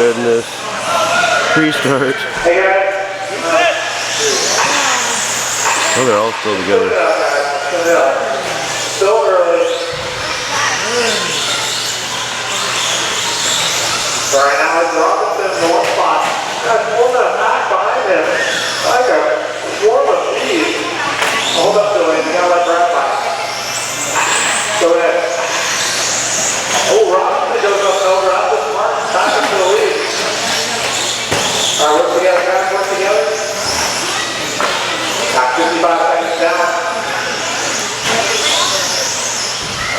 goodness. Pre-start. Oh, they're all still together. Still early. Right now it's Robinson, north spot. Got more than a pack behind him. Like a swarm of bees. Hold up to him. You gotta let Brad by. Go ahead. Oh, Robinson goes up over. Up this Martin. Back up to the lead. All right, work together, guys. Work together. Got 55 seconds down.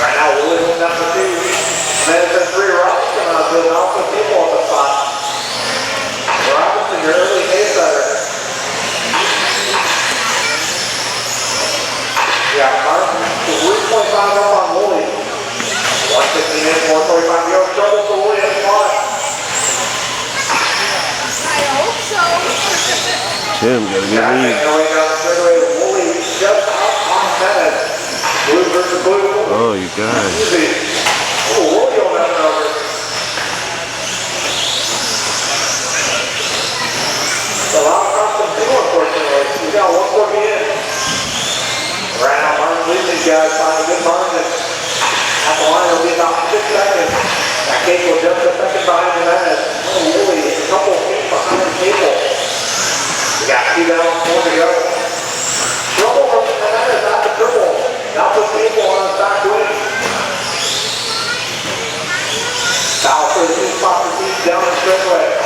Right now, Williams number 2. Medicine 3, Robinson on the Alpha people on the spot. Robinson, your early pace setter. Yeah, Martin, 3.5 up on Woolley. 160 minutes, 445. You have trouble for Woolley in spot. I hope so. Tim got a good lead. Going down the straightaway, Woolley just out on 10. Blue versus blue. Oh, you guys. Easy. Oh, Woolley on that over. A lot of custom too, unfortunately. We got 140 in. Right now, Martin leads these guys, find a good margin. At the line, it'll be about 6 seconds. That Cable just a second behind the net. Oh, Woolley, a couple feet behind Cable. We got 2 down, 4 to go. Trouble from the net is at the triple. Now put Cable on his back wing. Foul for the 2 spot for Keith down the straightaway.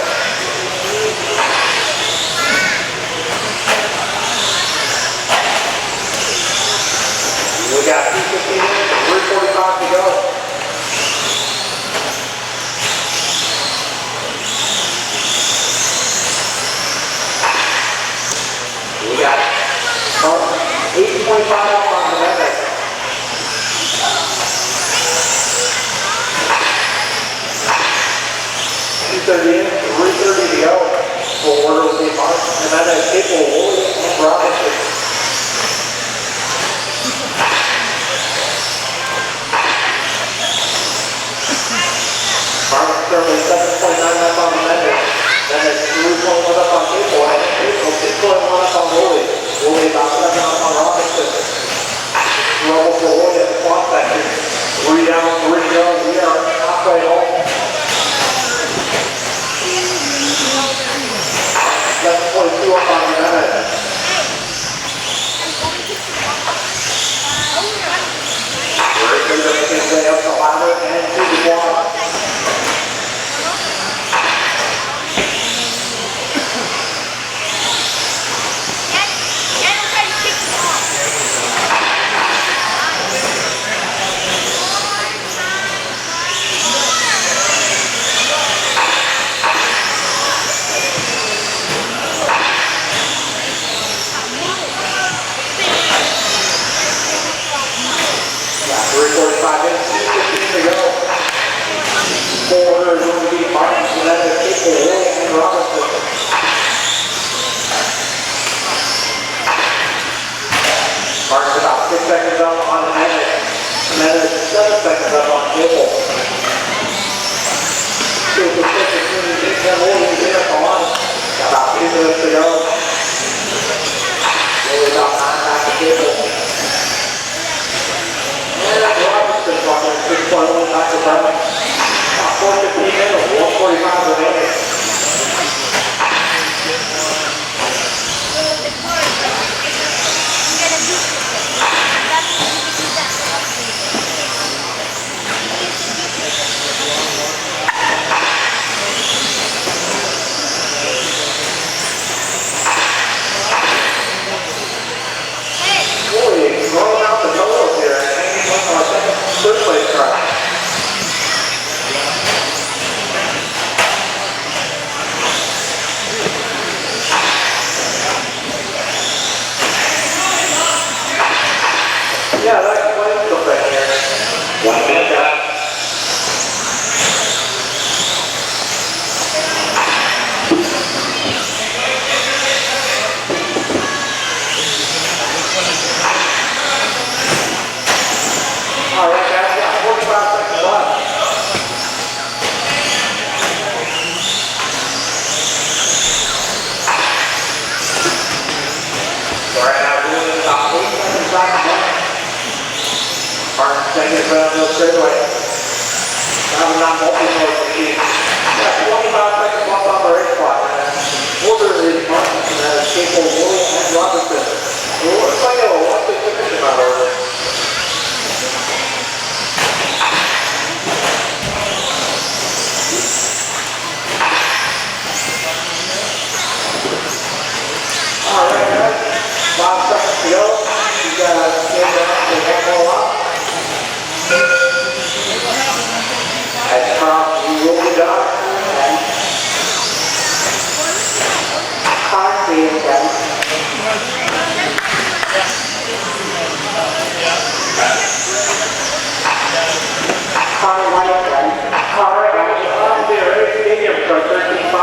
We got 2:15 minutes and 3:45 to go. We got 8:25 up on the net. 2:30 in, 3:30 to go. Full order will be Martin, and that is Cable, Woolley, and Robinson. Martin currently 7.9 up on the net. Then it's 3.1 up on Cable, and Cable 6.1 up on Woolley. Woolley about 7 up on Robinson. Trouble for Woolley at the clock section. 3 down, 3 to go. We are halfway home. 7.2 up on the net. Very good to make his way up the ladder and to the wall. Mark's about 6 seconds up on the net, and then it's 7 seconds up on Cable. Super quick between the big and Woolley here at the line. Got about 2 minutes to go. Woolley about 9 back to Cable. And Robinson walking 6.1 back to Brown. About 4:15 minutes, 1:45 remaining. Rolling out the totals here and hanging on our second third place track. Yeah, that explains the thing here. 1 minute down. All right, guys, got 45 seconds left. make it around the straightaway. Now we're not multi-mode machine. Yeah, 25 seconds left on the race clock. Order is Martin, and that is Capel, William, and Robinson. It looks like a one-big finish out order. All right, guys. 5 seconds to go. You got to get down to one more lap. As Tom, you will be done. Time being done. Time light done. All right, guys. On the race stadium for 13.5.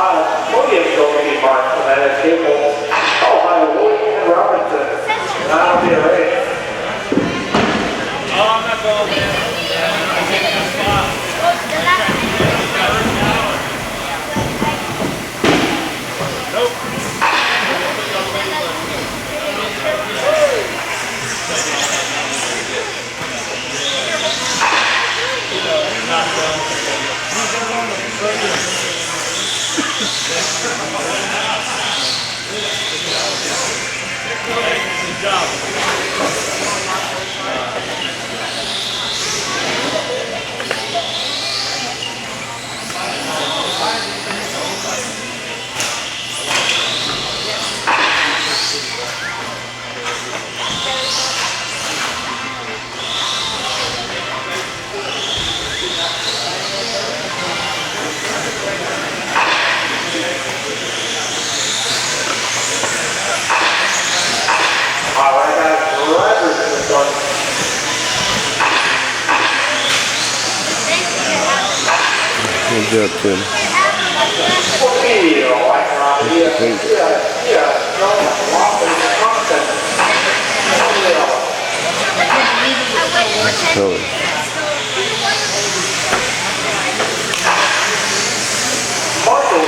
Williams going to be marked, and that is Capel, Ohio, Williams, and Robinson. That'll be a race. Oh, I'm not going, man. I'm taking a spot. Nope. Good job. All right, guys. Drivers in the front. Good job, Tim. Okay, all right, Rob. Yeah. No, Lofton, Thompson. Color.